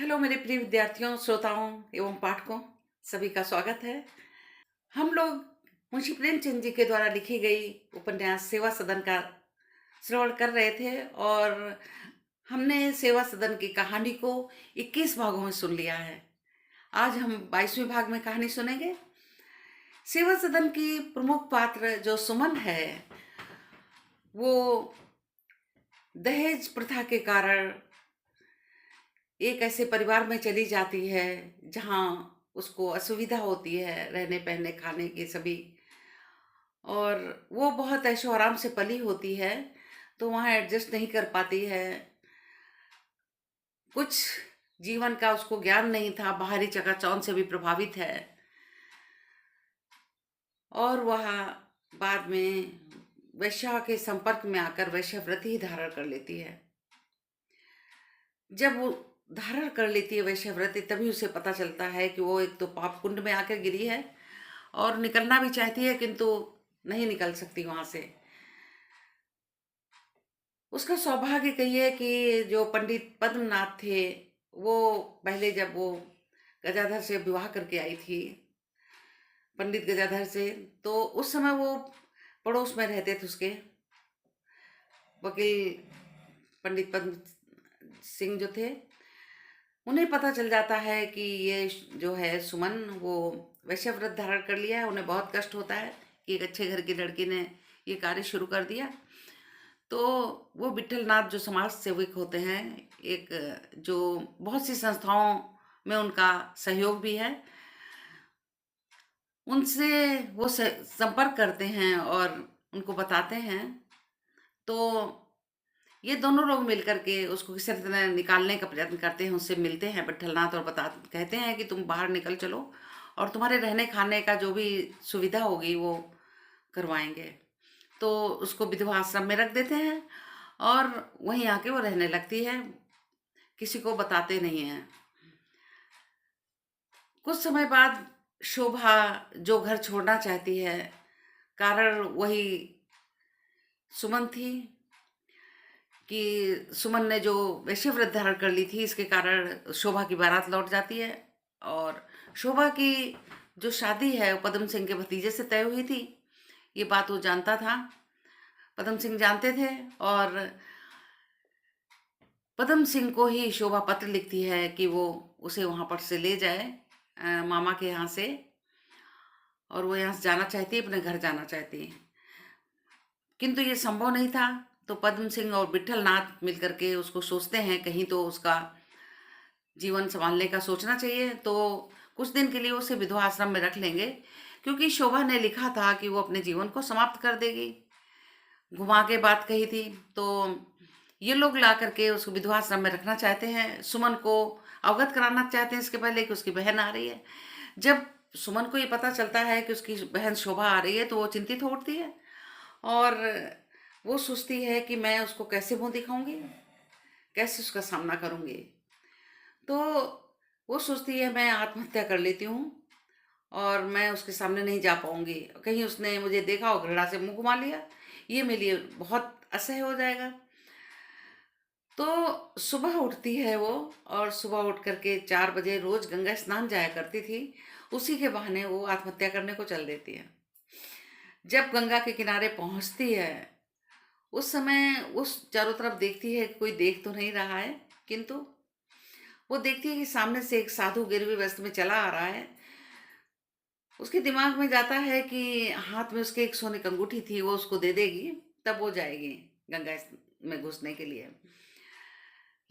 Hello मेरे प्रिय विद्यार्थियों, श्रोताओं एवं पाठकों, सभी का स्वागत है। हम लोग मुंशी प्रेमचंद जी के द्वारा लिखी गई उपन्यास सेवा सदन का श्रवण कर रहे थे और हमने सेवा सदन की कहानी को 21 भागों में सुन लिया है। आज हम 22वें भाग में कहानी सुनेंगे। सेवा सदन की प्रमुख पात्र जो सुमन है, वो दहेज प्रथा के कारण एक ऐसे परिवार में चली जाती है जहाँ उसको असुविधा होती है रहने पहनने खाने की सभी, और वो बहुत ऐशो आराम से पली होती है तो वहाँ एडजस्ट नहीं कर पाती है। कुछ जीवन का उसको ज्ञान नहीं था, बाहरी चकाचौंध से भी प्रभावित है और वह बाद में वैश्या के संपर्क में आकर वैश्यव्रत ही धारण कर लेती है। जब वो धारण कर लेती है वैश्यव्रत, तभी उसे पता चलता है कि वो एक तो पाप कुंड में आकर गिरी है और निकलना भी चाहती है किंतु नहीं निकल सकती वहां से। उसका सौभाग्य कहिए कि जो पंडित पद्मनाथ थे, वो पहले जब वो गजाधर से विवाह करके आई थी, पंडित गजाधर से, तो उस समय वो पड़ोस में रहते थे उसके वकील पंडित पद्म सिंह जो थे। उन्हें पता चल जाता है कि ये जो है सुमन, वो वैश्यव्रत धारण कर लिया है। उन्हें बहुत कष्ट होता है कि एक अच्छे घर की लड़की ने ये कार्य शुरू कर दिया। तो वो विठलनाथ जो समाज सेवक होते हैं, एक जो बहुत सी संस्थाओं में उनका सहयोग भी है, उनसे वो संपर्क करते हैं और उनको बताते हैं। तो ये दोनों लोग मिलकर के उसको किसी तरह निकालने का प्रयत्न करते हैं। उससे मिलते हैं विठलनाथ और कहते हैं कि तुम बाहर निकल चलो और तुम्हारे रहने खाने का जो भी सुविधा होगी वो करवाएंगे। तो उसको विधवा आश्रम में रख देते हैं और वहीं आके वो रहने लगती है, किसी को बताते नहीं हैं। कुछ समय बाद शोभा जो घर छोड़ना चाहती है, कारण वही सुमन थी कि सुमन ने जो वैश्यव्रत धारण कर ली थी, इसके कारण शोभा की बारात लौट जाती है और शोभा की जो शादी है वो पद्म सिंह के भतीजे से तय हुई थी। ये बात वो जानता था, पद्म सिंह जानते थे और पद्म सिंह को ही शोभा पत्र लिखती है कि वो उसे वहाँ पर से ले जाए मामा के यहाँ से, और वो यहाँ से जाना चाहती है, अपने घर जाना चाहती है। किंतु ये संभव नहीं था। तो पद्म सिंह और विठलनाथ मिलकर के उसको सोचते हैं कहीं तो उसका जीवन संभालने का सोचना चाहिए, तो कुछ दिन के लिए उसे विधवा आश्रम में रख लेंगे, क्योंकि शोभा ने लिखा था कि वो अपने जीवन को समाप्त कर देगी, घुमा के बात कही थी। तो ये लोग ला करके उसको विधवा आश्रम में रखना चाहते हैं, सुमन को अवगत कराना चाहते हैं इसके पहले कि उसकी बहन आ रही है। जब सुमन को ये पता चलता है कि उसकी बहन शोभा आ रही है तो वो चिंतित हो उठती है और वो सोचती है कि मैं उसको कैसे मुंह दिखाऊंगी, कैसे उसका सामना करूंगी। तो वो सोचती है मैं आत्महत्या कर लेती हूँ और मैं उसके सामने नहीं जा पाऊंगी, कहीं उसने मुझे देखा और घृणा से मुंह घुमा लिया, ये मेरे लिए बहुत असह्य हो जाएगा। तो सुबह उठती है वो और सुबह उठ करके 4 बजे रोज गंगा स्नान जाया करती थी, उसी के बहाने वो आत्महत्या करने को चल देती है। जब गंगा के किनारे पहुंचती है, उस समय उस चारों तरफ देखती है, कोई देख तो नहीं रहा है, किंतु वो देखती है कि सामने से एक साधु गिरवी वस्त्र में चला आ रहा है। उसके दिमाग में जाता है कि हाथ में उसके एक सोने की अंगूठी थी, वो उसको दे देगी तब वो जाएगी गंगा में घुसने के लिए।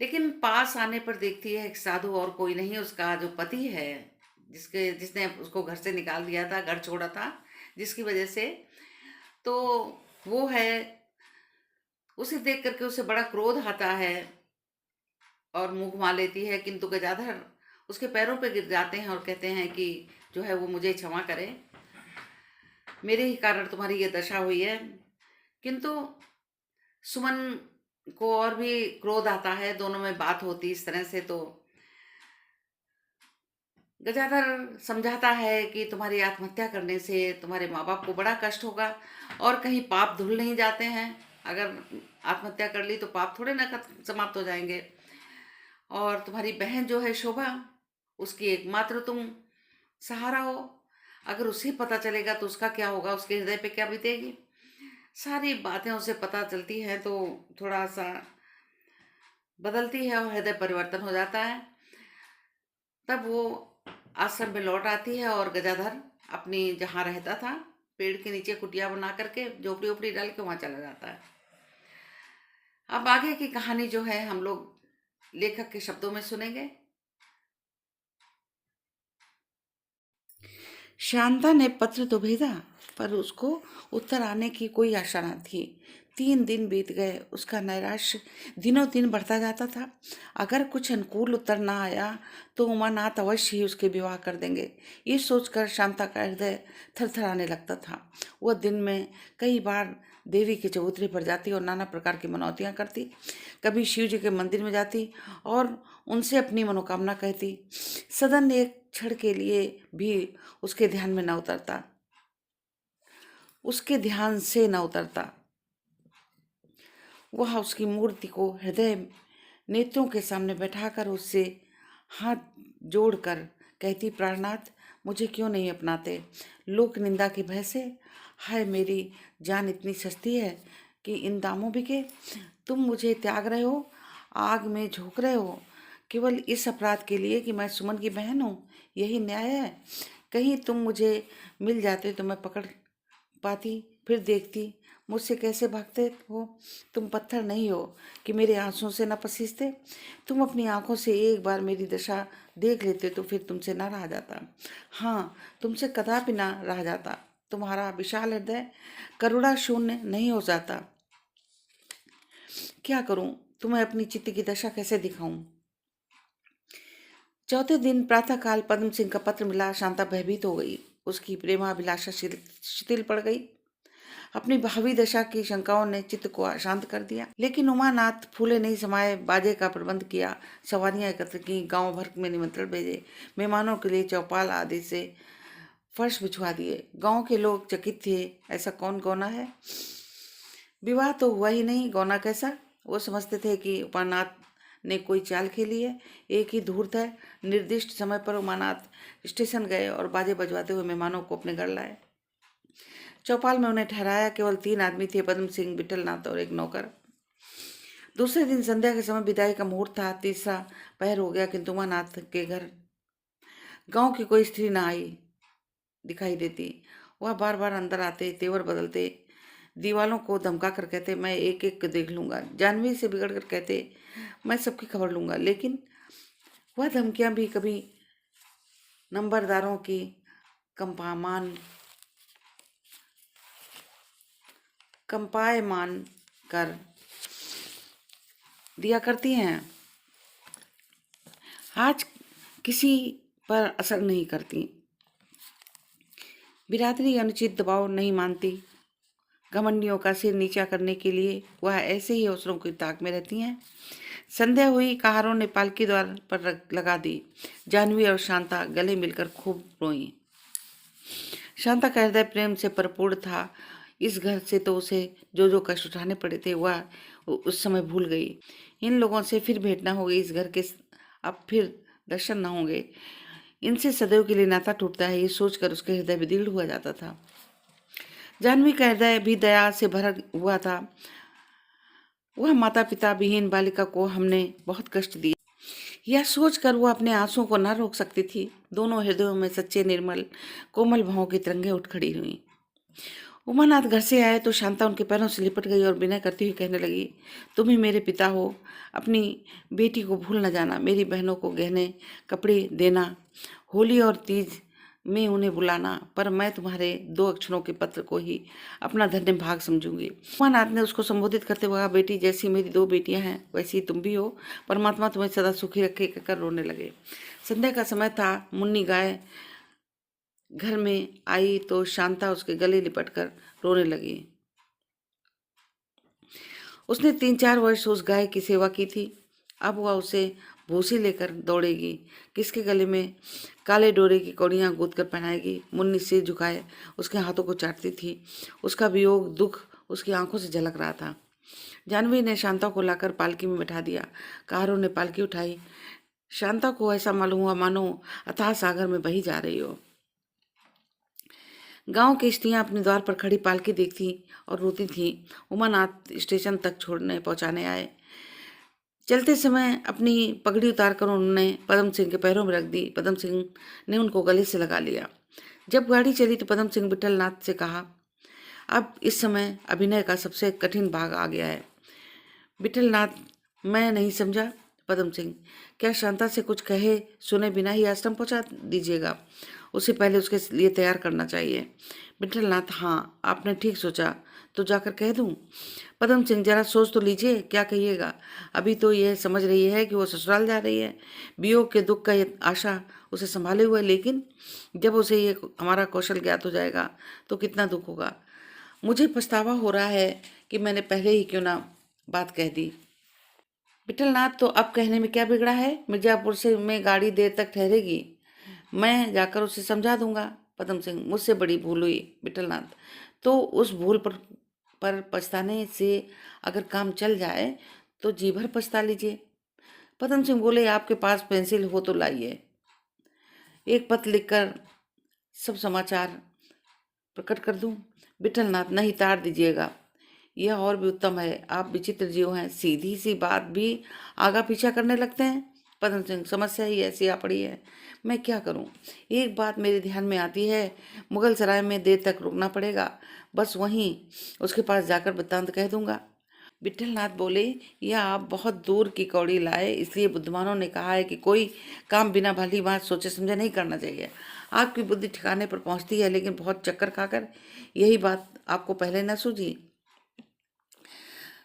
लेकिन पास आने पर देखती है एक साधु और कोई नहीं, उसका जो पति है, जिसने उसको घर से निकाल दिया था, घर छोड़ा था जिसकी वजह से, तो वो है। उसे देख करके उसे बड़ा क्रोध आता है और मुंह घुमा लेती है, किंतु गजाधर उसके पैरों पे गिर जाते हैं और कहते हैं कि जो है वो मुझे क्षमा करे, मेरे ही कारण तुम्हारी ये दशा हुई है। किंतु सुमन को और भी क्रोध आता है, दोनों में बात होती इस तरह से। तो गजाधर समझाता है कि तुम्हारी आत्महत्या करने से तुम्हारे माँ बाप को बड़ा कष्ट होगा और कहीं पाप धुल नहीं जाते हैं, अगर आत्महत्या कर ली तो पाप थोड़े ना समाप्त हो जाएंगे। और तुम्हारी बहन जो है शोभा, उसकी एकमात्र तुम सहारा हो। अगर उसे पता चलेगा तो उसका क्या होगा, उसके हृदय पे क्या बीतेगी। सारी बातें उसे पता चलती हैं तो थोड़ा सा बदलती है और हृदय परिवर्तन हो जाता है। तब वो आश्रम में लौट आती है और गजाधर अपनी जहाँ रहता था, पेड़ के नीचे कुटिया बना करके झोपड़ी उपड़ी डाल के वहाँ चला जाता है। अब आगे की कहानी जो है हम लोग लेखक के शब्दों में सुनेंगे। शांता ने पत्र तो भेजा, पर उसको उत्तर आने की कोई आशा न थी। 3 दिन बीत गए, उसका नैराश्य दिनों दिन बढ़ता जाता था। अगर कुछ अनुकूल उत्तर न आया तो उमानाथ अवश्य ही उसके विवाह कर देंगे। ये सोचकर शांता का हृदय थरथराने लगता था। वह दिन में कई बार देवी के चबूतरे पर जाती और नाना प्रकार की मनौतियाँ करती। कभी शिव जी के मंदिर में जाती और उनसे अपनी मनोकामना कहती। सदन एक क्षण के लिए भी उसके ध्यान में न उतरता, उसके ध्यान से न उतरता। वह उसकी मूर्ति को हृदय नेत्रों के सामने बैठाकर उससे हाथ जोड़कर कहती, प्राणनाथ, मुझे क्यों नहीं अपनाते? लोक निंदा की भय से। हाय, मेरी जान इतनी सस्ती है कि इन दामों बिके? तुम मुझे त्याग रहे हो, आग में झोंक रहे हो, केवल इस अपराध के लिए कि मैं सुमन की बहन हूँ। यही न्याय है? कहीं तुम मुझे मिल जाते तो मैं पकड़ पाती, फिर देखती मुझसे कैसे भागते हो। तुम पत्थर नहीं हो कि मेरे आंसुओं से न पसीजते। तुम अपनी आंखों से एक बार मेरी दशा देख लेते तो फिर तुमसे न रहा जाता। हाँ, तुमसे कदापि न रहा जाता। तुम्हारा विशाल हृदय करुणा शून्य नहीं हो जाता। क्या करूं, तुम्हें अपनी चित्त की दशा कैसे दिखाऊं? चौथे दिन प्रातःकाल पद्म सिंह का पत्र मिला। शांता भयभीत हो गई। उसकी प्रेमाभिलाषा शिथिल पड़ गई। अपनी भावी दशा की शंकाओं ने चित्त को अशांत कर दिया। लेकिन उमानाथ फूले नहीं समाये। बाजे का प्रबंध किया, सवारियां एकत्र की, गांव भर में निमंत्रण भेजे, मेहमानों के लिए चौपाल आदि से फर्श बिछवा दिए। गांव के लोग चकित थे। ऐसा कौन गौना है? विवाह तो हुआ ही नहीं, गौना कैसा? वो समझते थे कि उमानाथ ने कोई चाल खेली है। एक ही धूर्त है। निर्दिष्ट समय पर उमानाथ स्टेशन गए और बाजे बजवाते हुए मेहमानों को अपने घर लाए। चौपाल में उन्हें ठहराया। केवल 3 आदमी थे, पद्म सिंह, विठलनाथ और एक नौकर। दूसरे दिन संध्या के समय विदाई का मुहूर्त था। तीसरा पहर हो गया, किंतु उमानाथ के घर गांव की कोई स्त्री न आई दिखाई देती। वह बार बार अंदर आते, तेवर बदलते, दीवालों को धमका कर कहते, मैं एक एक देख लूंगा। जानवी से बिगड़ कर कहते, मैं सबकी खबर लूंगा। लेकिन वह धमकियां भी कभी नंबरदारों की कंपायमान कंपायमान कर दिया करती हैं, आज किसी पर असर नहीं करती। बिरादरी अनुचित दबाव नहीं मानती। घमंडियों का सिर नीचा करने के लिए वह ऐसे ही अवसरों की ताक में रहती हैं। संध्या हुई। कहारों ने पालकी द्वार पर लगा दी। जानवी और शांता गले मिलकर खूब रोई। शांता का हृदय प्रेम से भरपूर था। इस घर से तो उसे जो जो कष्ट उठाने पड़े थे वह उस समय भूल गई। इन लोगों से फिर भेंट न होगी। इस घर के अब फिर दर्शन न होंगे। इनसे सदैव के लिए नाता टूटता है, ये सोचकर उसका हृदय विदीर्ण हुआ जाता था। जानवी का हृदय भी दया से भरा हुआ था। वह माता पिता विहीन बालिका को हमने बहुत कष्ट दिया, यह सोचकर वह अपने आंसुओं को न रोक सकती थी। दोनों हृदयों में सच्चे निर्मल कोमल भावों की तरंगें उठ खड़ी हुई। उमानाथ घर से आए तो शांता उनके पैरों से लिपट गई और विनय करती हुई कहने लगी, तुम ही मेरे पिता हो, अपनी बेटी को भूल न जाना। मेरी बहनों को गहने कपड़े देना, होली और तीज में उन्हें बुलाना, पर मैं तुम्हारे 2 अक्षरों के पत्र को ही अपना धन्य भाग समझूंगी। उमानाथ ने उसको संबोधित करते हुए कहा, बेटी, जैसी मेरी 2 बेटियां हैं वैसी ही तुम भी हो। परमात्मा तुम्हें सदा सुखी रखे, कहकर रोने लगे। संध्या का समय था। मुन्नी गाय घर में आई तो शांता उसके गले लिपटकर रोने लगी। उसने 3-4 वर्ष उस गाय की सेवा की थी। अब वह उसे भूसी लेकर दौड़ेगी, किसके गले में काले डोरे की कौड़ियां गूंथ कर पहनाएगी। मुन्नी सिर झुकाए उसके हाथों को चाटती थी। उसका वियोग दुख उसकी आंखों से झलक रहा था। जानवी ने शांता को लाकर पालकी में बैठा दिया। कारों ने पालकी उठाई। शांता को ऐसा मालूम हुआ मानो अथाह सागर में बही जा रही हो। गांव की स्त्रियां अपने द्वार पर खड़ी पालकी देखती और रोती थीं। उमानाथ स्टेशन तक छोड़ने पहुंचाने आए। चलते समय अपनी पगड़ी उतारकर उन्होंने पदम सिंह के पैरों में रख दी। पदम सिंह ने उनको गले से लगा लिया। जब गाड़ी चली तो पदम सिंह विठलनाथ से कहा, अब इस समय अभिनय का सबसे कठिन भाग आ गया है। विठलनाथ, मैं नहीं समझा। पदम सिंह, क्या शांता से कुछ कहे सुने बिना ही आश्रम पहुंचा दीजिएगा? उसे पहले उसके लिए तैयार करना चाहिए। विठलनाथ, हाँ, आपने ठीक सोचा, तो जाकर कह दूं? पदम सिंह, जरा सोच तो लीजिए, क्या कहिएगा? अभी तो यह समझ रही है कि वो ससुराल जा रही है, वियोग के दुख का ये आशा उसे संभाले हुए, लेकिन जब उसे ये हमारा कौशल ज्ञात हो जाएगा तो कितना दुख होगा। मुझे पछतावा हो रहा है कि मैंने पहले ही क्यों ना बात कह दी। विठलनाथ, तो अब कहने में क्या बिगड़ा है? मिर्जापुर से में गाड़ी देर तक ठहरेगी, मैं जाकर उसे समझा दूंगा। पदम सिंह, मुझसे बड़ी भूल हुई विठलनाथ, तो उस भूल पर पछताने से अगर काम चल जाए तो जी भर पछता लीजिए। पदम सिंह बोले, आपके पास पेंसिल हो तो लाइए, एक पत्र लिखकर सब समाचार प्रकट कर दूं? विठलनाथ, नहीं, तार दीजिएगा, यह और भी उत्तम है। आप विचित्र जीव हैं, सीधी सी बात भी आगा पीछा करने लगते हैं। पदम सिंह, समस्या ही ऐसी आ पड़ी है, मैं क्या करूं? एक बात मेरे ध्यान में आती है, मुगल सराय में देर तक रुकना पड़ेगा, बस वहीं उसके पास जाकर वृत्तांत कह दूंगा। विठलनाथ बोले, यह आप बहुत दूर की कौड़ी लाए, इसलिए बुद्धिमानों ने कहा है कि कोई काम बिना भली बात सोचे समझे नहीं करना चाहिए। आपकी बुद्धि ठिकाने पर पहुंचती है, लेकिन बहुत चक्कर खाकर। यही बात आपको पहले न सूझी?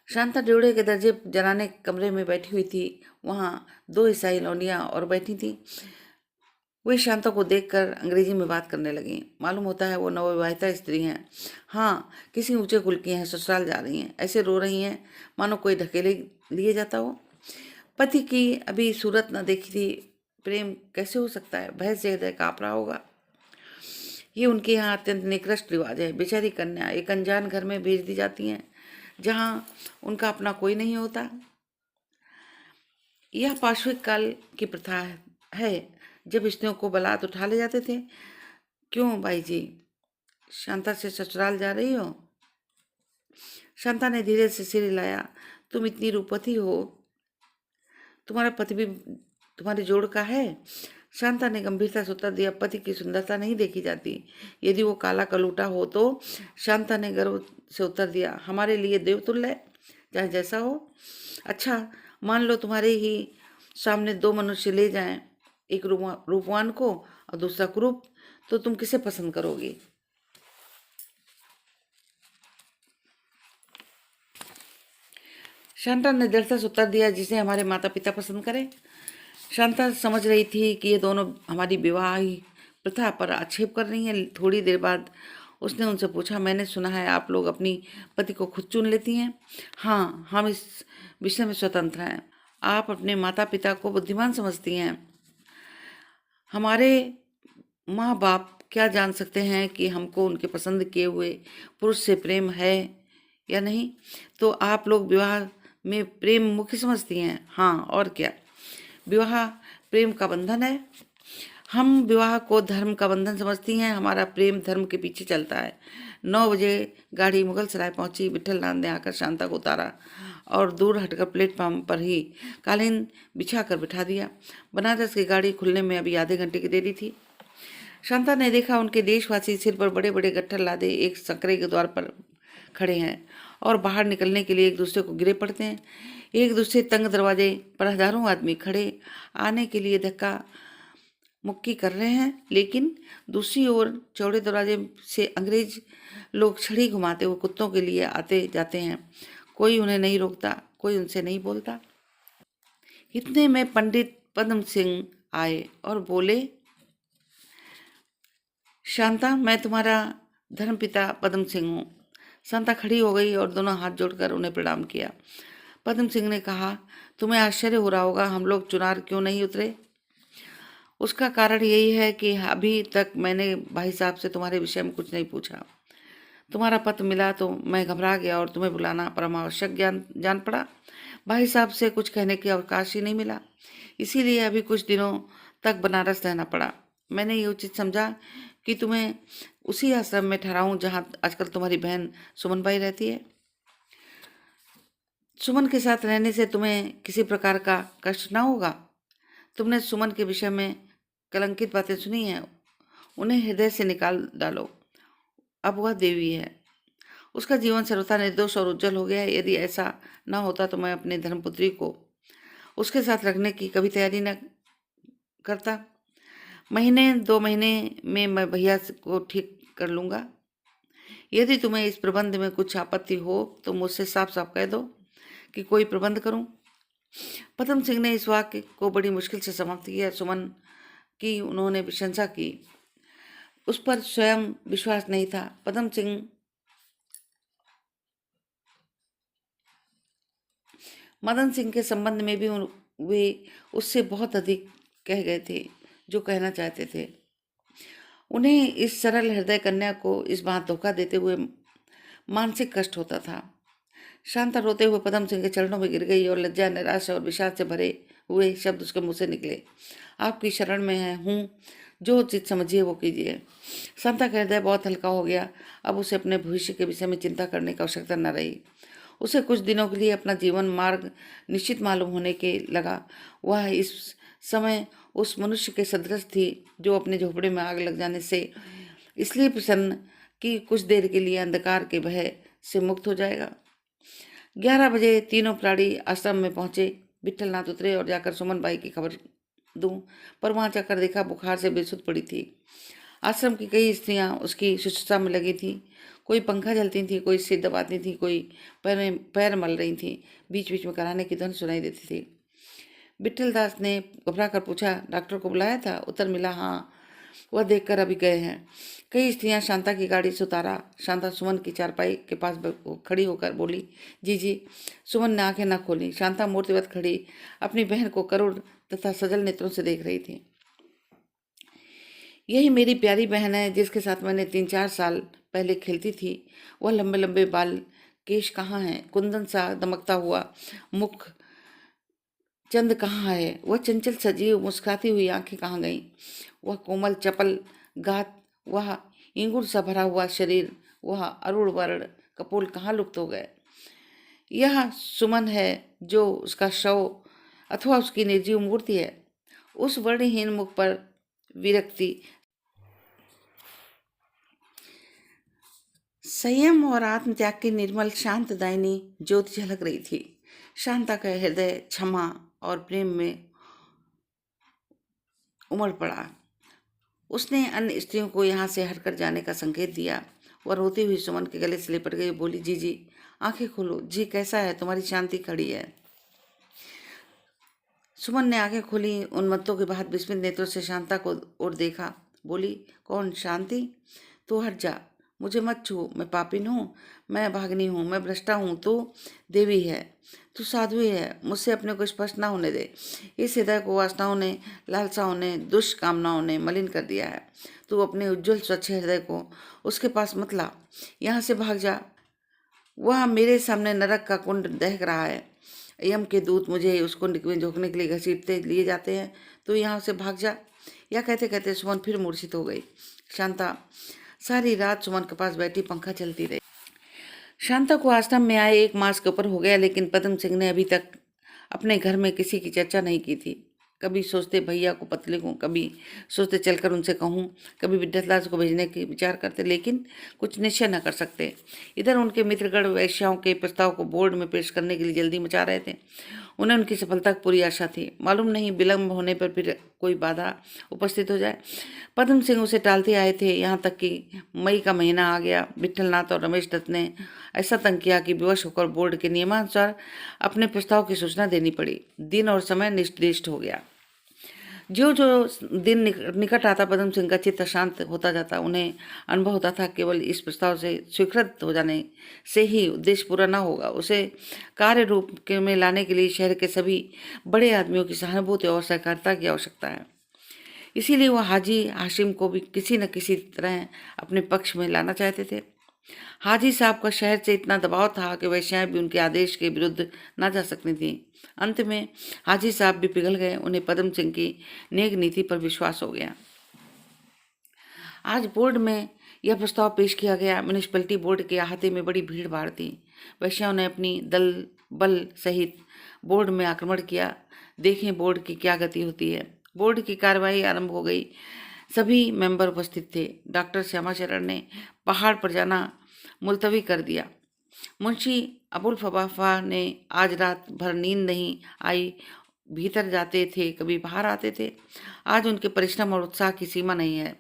शांता ड्योढ़े के दर्जे जनाने कमरे में बैठी हुई थी। वहां दो ईसाई लौंडियां और बैठी थी। वे शांता को देखकर अंग्रेजी में बात करने लगी। मालूम होता है वो नवविवाहिता स्त्री हैं। हाँ, किसी ऊंचे कुल की हैं, ससुराल जा रही हैं। ऐसे रो रही हैं मानो कोई ढकेले लिए जाता हो। पति की अभी सूरत न देखी थी, प्रेम कैसे हो सकता है? भय से हृदय काँप रहा होगा। ये उनके यहाँ अत्यंत निकृष्ट रिवाज है। बेचारी कन्या एक अनजान घर में भेज दी जाती हैं, जहाँ उनका अपना कोई नहीं होता। यह पाशविक काल की प्रथा है, जब स्त्रियों को बारात उठा ले जाते थे। क्यों बाई जी, शांता से ससुराल जा रही हो? शांता ने धीरे से सिर हिलाया। तुम इतनी रूपवती हो, तुम्हारा पति भी तुम्हारे जोड़ का है? शांता ने गंभीरता से उत्तर दिया, पति की सुंदरता नहीं देखी जाती, यदि वो काला कलूटा हो तो। शांता ने गर्व से उत्तर दिया, हमारे लिए देवतुल्य है, चाहे जैसा हो। अच्छा, मान लो तुम्हारे ही सामने दो मनुष्य ले जाएं, एक रूपवान को और दूसरा कुरूप, तो तुम किसे पसंद करोगी? शांता ने दृढ़ता से उत्तर दिया, जिसे हमारे माता पिता पसंद करें। शांता समझ रही थी कि ये दोनों हमारी विवाह प्रथा पर आक्षेप कर रही हैं। थोड़ी देर बाद उसने उनसे पूछा, मैंने सुना है आप लोग अपनी पति को खुद चुन लेती हैं? हाँ, हम इस विषय में स्वतंत्र हैं। आप अपने माता पिता को बुद्धिमान समझती हैं। हमारे माँ बाप क्या जान सकते हैं कि हमको उनके पसंद किए हुए पुरुष से प्रेम है या नहीं? तो आप लोग विवाह में प्रेम मुख्य समझती हैं? हाँ, और क्या, विवाह प्रेम का बंधन है। हम विवाह को धर्म का बंधन समझती हैं, हमारा प्रेम धर्म के पीछे चलता है। 9 बजे गाड़ी मुगल सराय पहुंची। विठलनाथ ने आकर शांता को उतारा और दूर हटकर प्लेटफॉर्म पर ही कालीन बिछा कर बिठा दिया। बनारस की गाड़ी खुलने में अभी आधे घंटे की देरी थी। शांता ने देखा उनके देशवासी सिर पर बड़े बड़े गट्ठर लादे एक संकरे के द्वार पर खड़े हैं और बाहर निकलने के लिए एक दूसरे को गिरे पड़ते हैं। एक दूसरे तंग दरवाजे पर हजारों आदमी खड़े आने के लिए धक्का मुक्की कर रहे हैं, लेकिन दूसरी ओर चौड़े दरवाजे से अंग्रेज लोग छड़ी घुमाते हुए कुत्तों के लिए आते जाते हैं। कोई उन्हें नहीं रोकता, कोई उनसे नहीं बोलता। इतने में पंडित पद्म सिंह आए और बोले, शांता, मैं तुम्हारा धर्मपिता पद्म सिंह हूँ। शांता खड़ी हो गई और दोनों हाथ जोड़कर उन्हें प्रणाम किया। पद्म सिंह ने कहा, तुम्हें आश्चर्य हो रहा होगा हम लोग चुनार क्यों नहीं उतरे। उसका कारण यही है कि अभी तक मैंने भाई साहब से तुम्हारे विषय में कुछ नहीं पूछा। तुम्हारा पत्र मिला तो मैं घबरा गया और तुम्हें बुलाना परम आवश्यक जान पड़ा। भाई साहब से कुछ कहने की अवकाश ही नहीं मिला, इसीलिए अभी कुछ दिनों तक बनारस रहना पड़ा। मैंने ये उचित समझा कि तुम्हें उसी आश्रम में ठहराऊं जहाँ आजकल तुम्हारी बहन सुमन बाई रहती है। सुमन के साथ रहने से तुम्हें किसी प्रकार का कष्ट ना होगा। तुमने सुमन के विषय में कलंकित बातें सुनी हैं, उन्हें हृदय से निकाल डालो। अब वह देवी है, उसका जीवन सर्वथा निर्दोष और उज्जवल हो गया है। यदि ऐसा ना होता तो मैं अपनी धर्मपुत्री को उसके साथ रखने की कभी तैयारी न करता। महीने 2 महीने में मैं भैया को ठीक कर लूँगा। यदि तुम्हें इस प्रबंध में कुछ आपत्ति हो तो मुझसे साफ साफ कह दो कि कोई प्रबंध करूं। पदम सिंह ने इस वाक्य को बड़ी मुश्किल से समाप्त किया। सुमन की उन्होंने प्रशंसा की, उस पर स्वयं विश्वास नहीं था। पदम सिंह मदन सिंह के संबंध में भी वे उससे बहुत अधिक कह गए थे जो कहना चाहते थे। उन्हें इस सरल हृदय कन्या को इस बात धोखा देते हुए मानसिक कष्ट होता था। शांता रोते हुए पदम सिंह के चरणों में गिर गई और लज्जा, निराशा और विषाद से भरे हुए शब्द उसके मुंह से निकले। आपकी शरण में है हूँ, जो उचित समझिए वो कीजिए। शांता का हृदय बहुत हल्का हो गया। अब उसे अपने भविष्य के विषय में चिंता करने की आवश्यकता न रही। उसे कुछ दिनों के लिए अपना जीवन मार्ग निश्चित मालूम होने के लगा। वह इस समय उस मनुष्य के सदृश थी जो अपने झोपड़े में आग लग जाने से इसलिए प्रसन्न कि कुछ देर के लिए अंधकार के भय से मुक्त हो जाएगा। 11 बजे तीनों प्राणी आश्रम में पहुंचे। विट्ठलनाथ उतरे और जाकर सुमन बाई की खबर दूं, पर वहां जाकर देखा बुखार से बेसुध पड़ी थी। आश्रम की कई स्त्रियां उसकी शुश्रूषा में लगी थी। कोई पंखा झलती थी, कोई सिर दबाती थी, कोई पैर मल रही थी। बीच बीच में कराने की ध्वनि सुनाई देती थी। विट्ठल दास ने घबरा कर पूछा, डॉक्टर को बुलाया था? उत्तर मिला, हाँ, वह देखकर अभी गए हैं। कई स्त्रियां शांता की गाड़ी से उतारा। शांता सुमन की चारपाई के पास खड़ी होकर बोली, जी जी। सुमन ने आंखें न खोली। शांता मूर्तिवत खड़ी अपनी बहन को करुण तथा सजल नेत्रों से देख रही थी। यही मेरी प्यारी बहन है जिसके साथ मैंने 3-4 साल पहले खेलती थी। वह लंबे लंबे बाल केश कहाँ हैं? कुंदन सा दमकता हुआ मुख चंद कहाँ है? वह चंचल सजीव मुस्कुराती हुई आंखें कहाँ गईं? वह कोमल चपल गात, वह इंगुर सा भरा हुआ शरीर, वह अरुण वर्ण कपोल कहाँ लुप्त हो गए? यह सुमन है जो उसका शव अथवा उसकी निर्जीव मूर्ति है? उस वर्णहीन मुख पर विरक्ति, संयम और आत्मत्याग की निर्मल शांत दायिनी ज्योति झलक रही थी। शांता का हृदय क्षमा और प्रेम में उमड़ पड़ा। उसने अन्य स्त्रियों को यहाँ से हटकर जाने का संकेत दिया। वह रोती हुई सुमन के गले से लिपट गई, बोली, जी जी, आंखें खोलो। जी कैसा है? तुम्हारी शांति खड़ी है। सुमन ने आंखें खोली। उन्मत्तों के बाद विस्मित नेत्रों से शांता को और देखा। बोली, कौन? शांति? तू हट जा, मुझे मत छू। मैं पापिन हूँ, मैं भागनी हूँ, मैं भ्रष्टा हूँ। तू देवी है, तू साध्वी है। मुझसे अपने को स्पष्ट ना होने दे। इस हृदय को वासनाओं ने, लालसाओं ने, दुष्कामनाओं ने मलिन कर दिया है। तू अपने उज्जवल स्वच्छ हृदय को उसके पास मत ला। यहाँ से भाग जा। वह मेरे सामने नरक का कुंड दहक रहा है। यम के दूत मुझे उस कुंड में झोंकने के लिए घसीटते लिए जाते हैं। तो यहाँ से भाग जा। यह कहते कहते सुमन फिर मूर्छित हो गई। शांता सारी रात सुमन के पास बैठी पंखा चलती रही। शांता को आश्रम में आए 1 मास के ऊपर हो गया, लेकिन पदम सिंह ने अभी तक अपने घर में किसी की चर्चा नहीं की थी। कभी सोचते भैया को पत्र लिखूं, कभी सोचते चलकर उनसे कहूं, कभी विद्यादास को भेजने की विचार करते, लेकिन कुछ निश्चय न कर सकते। इधर उनके मित्रगण वैश्याओं के प्रस्ताव को बोर्ड में पेश करने के लिए जल्दी मचा रहे थे। उन्हें उनकी सफलता की पूरी आशा थी। मालूम नहीं विलम्ब होने पर फिर कोई बाधा उपस्थित हो जाए। पद्म सिंह उसे टालते आए थे, यहाँ तक कि मई का महीना आ गया। विट्ठलनाथ और रमेश दत्त ने ऐसा तंग किया कि विवश होकर बोर्ड के नियमानुसार अपने प्रस्ताव की सूचना देनी पड़ी। दिन और समय निर्दिष्ट हो गया। जो जो दिन निकट आता पद्म सिंह का चित्त शांत होता जाता। उन्हें अनुभव होता था केवल इस प्रस्ताव से स्वीकृत हो जाने से ही उद्देश्य पूरा न होगा। उसे कार्य रूप में लाने के लिए शहर के सभी बड़े आदमियों की सहानुभूति और सहकारिता की आवश्यकता है। इसीलिए वह हाजी हाशिम को भी किसी न किसी तरह अपने पक्ष में लाना चाहते थे। हाजी साहब का शहर से इतना दबाव था कि वेश्याएं भी उनके आदेश के विरुद्ध ना जा सकती थीं। अंत में हाजी साहब भी पिघल गए। उन्हें पद्म सिंह की नेक नीति पर विश्वास हो गया। आज बोर्ड में यह प्रस्ताव पेश किया गया। म्यूनिसिपैलिटी बोर्ड के अहाते में बड़ी भीड़ भाड़ थी। वैश्याओं ने अपनी दल बल सहित बोर्ड में आक्रमण किया। देखें बोर्ड की क्या गति होती है। बोर्ड की कार्रवाई आरंभ हो गई। सभी मेंबर उपस्थित थे। डॉक्टर श्यामाचरण ने पहाड़ पर जाना मुलतवी कर दिया। मुंशी अबुल फवाफा ने आज रात भर नींद नहीं आई। भीतर जाते थे, कभी बाहर आते थे। आज उनके परिश्रम और उत्साह की सीमा नहीं है।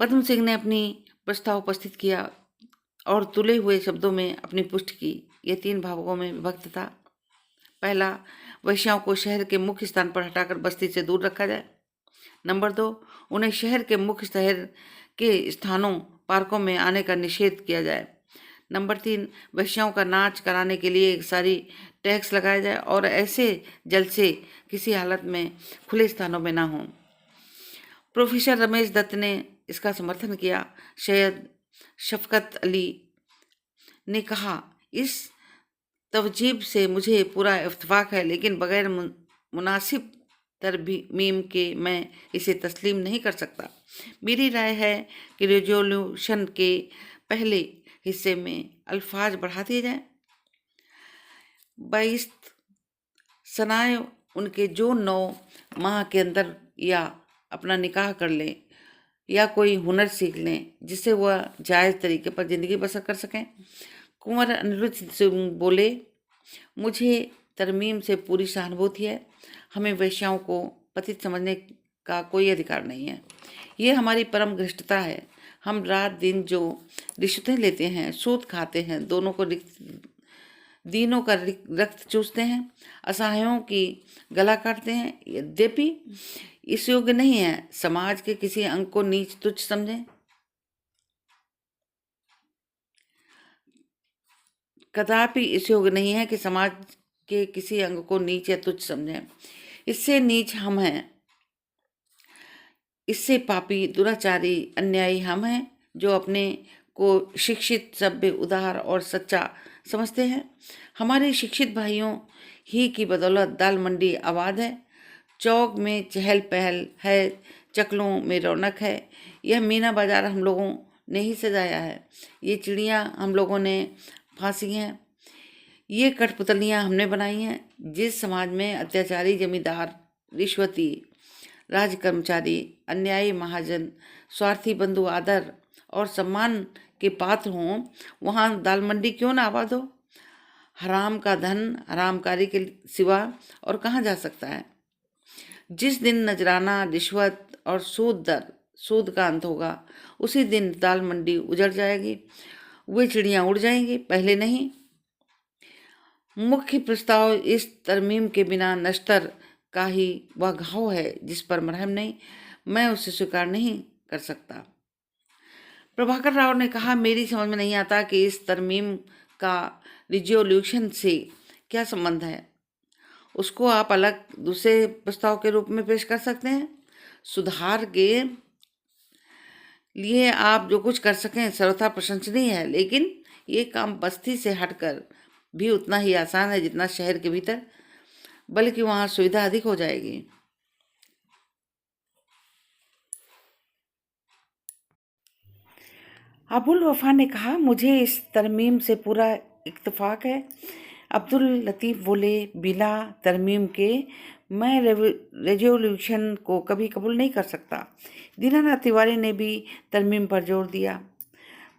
पद्म सिंह ने अपनी प्रस्ताव उपस्थित किया और तुले हुए शब्दों में अपनी पुष्टि की। यह 3 भागों में विभक्त था। पहला, वैश्याओं को शहर के मुख्य स्थान पर हटाकर बस्ती से दूर रखा जाए। नंबर 2, उन्हें शहर के मुख्य शहर के स्थानों पार्कों में आने का निषेध किया जाए। नंबर 3, वैश्याओं का नाच कराने के लिए एक सारी टैक्स लगाया जाए और ऐसे जलसे किसी हालत में खुले स्थानों में ना हों। प्रोफेसर रमेश दत्त ने इसका समर्थन किया। सैयद शफकत अली ने कहा, इस तवजीब से मुझे पूरा इत्तेफाक है, लेकिन बगैर मुनासिब तरमीम के मैं इसे तस्लीम नहीं कर सकता। मेरी राय है कि रेजोल्यूशन के पहले हिस्से में अल्फाज बढ़ा दिए जाएं। 22 सनाए उनके जो 9 माह के अंदर या अपना निकाह कर लें या कोई हुनर सीख लें जिससे वह जायज़ तरीके पर ज़िंदगी बसर कर सकें। कुंवर अनिरुद्ध सिंह बोले, मुझे तरमीम से पूरी सहानुभूति है। हमें वेश्याओं को पतित समझने का कोई अधिकार नहीं है। ये हमारी परम घृष्टता है। हम रात दिन जो रिश्वतें लेते हैं, सूद खाते हैं, दीनों का रक्त चूसते हैं, असहायों की गला काटते हैं, यद्यपि इस योग्य नहीं है समाज के किसी अंग को नीच तुच्छ समझें। कदापि इस योग्य नहीं है कि समाज के किसी अंग को नीच या तुच्छ समझें। इससे नीच हम हैं। इससे पापी, दुराचारी, अन्यायी हम हैं जो अपने को शिक्षित, सभ्य, उदार और सच्चा समझते हैं। हमारे शिक्षित भाइयों ही की बदौलत दाल मंडी आबाद है। चौक में चहल पहल है, चकलों में रौनक है। यह मीना बाजार हम लोगों ने ही सजाया है। ये चिड़ियाँ हम लोगों ने फांसी हैं। ये कठपुतलियाँ हमने बनाई हैं। जिस समाज में अत्याचारी जमींदार, रिश्वती राज कर्मचारी, अन्यायी महाजन, स्वार्थी बंधु आदर और सम्मान के पात्र हों, वहाँ दाल मंडी क्यों ना आबाद हो। हराम का धन हरामकारी के सिवा और कहाँ जा सकता है। जिस दिन नजराना, रिश्वत और सूद का अंत होगा, उसी दिन दाल मंडी उजड़ जाएगी। वे चिड़ियाँ उड़ जाएंगी, पहले नहीं। मुख्य प्रस्ताव इस तरमीम के बिना नश्तर का ही वह घाव है जिस पर मरहम नहीं। मैं उसे स्वीकार नहीं कर सकता। प्रभाकर राव ने कहा, मेरी समझ में नहीं आता कि इस तरमीम का रिजोल्यूशन से क्या संबंध है। उसको आप अलग दूसरे प्रस्ताव के रूप में पेश कर सकते हैं। सुधार के लिए आप जो कुछ कर सकें सर्वथा प्रशंसनीय है, लेकिन ये काम बस्ती से हटकर भी उतना ही आसान है जितना शहर के भीतर, बल्कि वहाँ सुविधा अधिक हो जाएगी। अबुल वफा ने कहा, मुझे इस तरमीम से पूरा इत्तेफाक है। अब्दुल लतीफ़ बोले, बिला तरमीम के मैं रेजोल्यूशन को कभी कबूल नहीं कर सकता। दीनानाथ तिवारी ने भी तरमीम पर जोर दिया।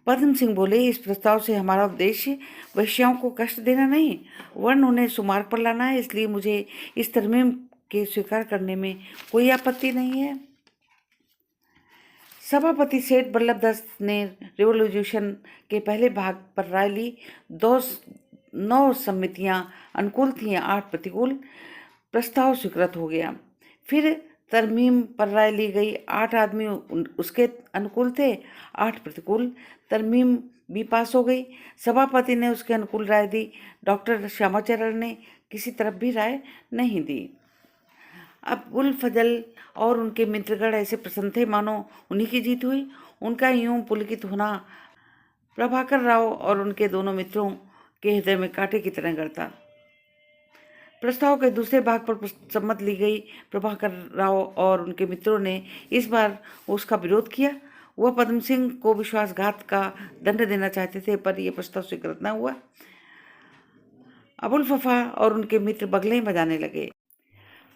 पद्म सिंह बोले, इस प्रस्ताव से हमारा उद्देश्य वैश्याओं को कष्ट देना नहीं, वरन उन्हें सुमार्ग पर लाना है। इसलिए मुझे इस तरमीम के स्वीकार करने में कोई आपत्ति नहीं है। सभापति सेठ बल्लभ दत्त ने रेवोल्यूशन के पहले भाग पर राय ली। 9 समितियां अनुकूल थीं, 8 प्रतिकूल। प्रस्ताव स्वीकृत हो गया। फिर तरमीम पर राय ली गई। 8 आदमी उसके अनुकूल थे, 8 प्रतिकूल। तरमीम भी पास हो गई। सभापति ने उसके अनुकूल राय दी। डॉक्टर श्यामाचरण ने किसी तरफ भी राय नहीं दी। अबुल फजल और उनके मित्रगण ऐसे प्रसन्न थे मानो उन्हीं की जीत हुई। उनका यूं पुलकित होना प्रभाकर राव और उनके दोनों मित्रों के हृदय में कांटे की तरह गड़ता। प्रस्ताव के दूसरे भाग पर सम्मत ली गई। प्रभाकर राव और उनके मित्रों ने इस बार उसका विरोध किया। वह पद्म सिंह को विश्वासघात का दंड देना चाहते थे, पर यह प्रस्ताव स्वीकृत न हुआ। अबुल फफा और उनके मित्र बगलें बजाने लगे।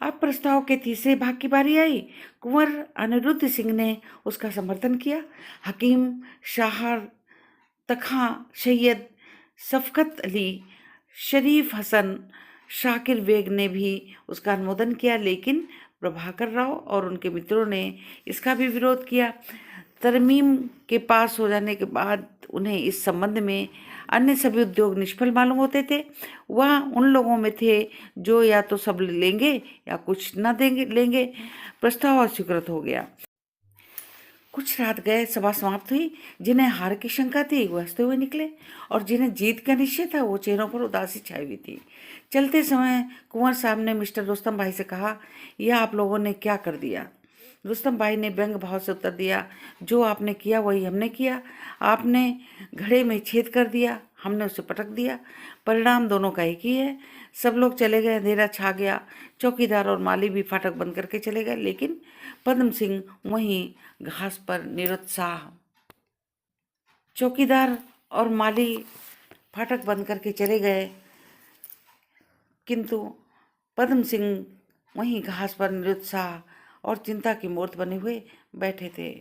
अब प्रस्ताव के तीसरे भाग की बारी आई। कुंवर अनिरुद्ध सिंह ने उसका समर्थन किया। हकीम शाहर तखा, सैयद शफकत अली, शरीफ हसन, शाकिर बेग ने भी उसका अनुमोदन किया, लेकिन प्रभाकर राव और उनके मित्रों ने इसका भी विरोध किया। तरमीम के पास हो जाने के बाद उन्हें इस संबंध में अन्य सभी उद्योग निष्फल मालूम होते थे। वह उन लोगों में थे जो या तो सब लेंगे या कुछ न देंगे लेंगे। प्रस्ताव अस्वीकृत हो गया। कुछ रात गए, सभा समाप्त हुई। जिन्हें हार की शंका थी वो हंसते हुए निकले, और जिन्हें जीत का निश्चय था वो चेहरों पर उदासी छाई हुई थी। चलते समय कुंवर साहब ने मिस्टर रुस्तम भाई से कहा, यह आप लोगों ने क्या कर दिया? रुस्तम भाई ने व्यंग भाव से उत्तर दिया, जो आपने किया वही हमने किया। आपने घड़े में छेद कर दिया, हमने उसे पटक दिया। परिणाम दोनों का एक ही है। सब लोग चले गए, अंधेरा छा गया। चौकीदार और माली भी फाटक बंद करके चले गए, लेकिन पद्म सिंह वहीं घास पर निरुत्साह। चौकीदार और माली फाटक बंद करके चले गए, किंतु पद्म सिंह वहीं घास पर निरुत्साह और चिंता की मूर्त बने हुए बैठे थे।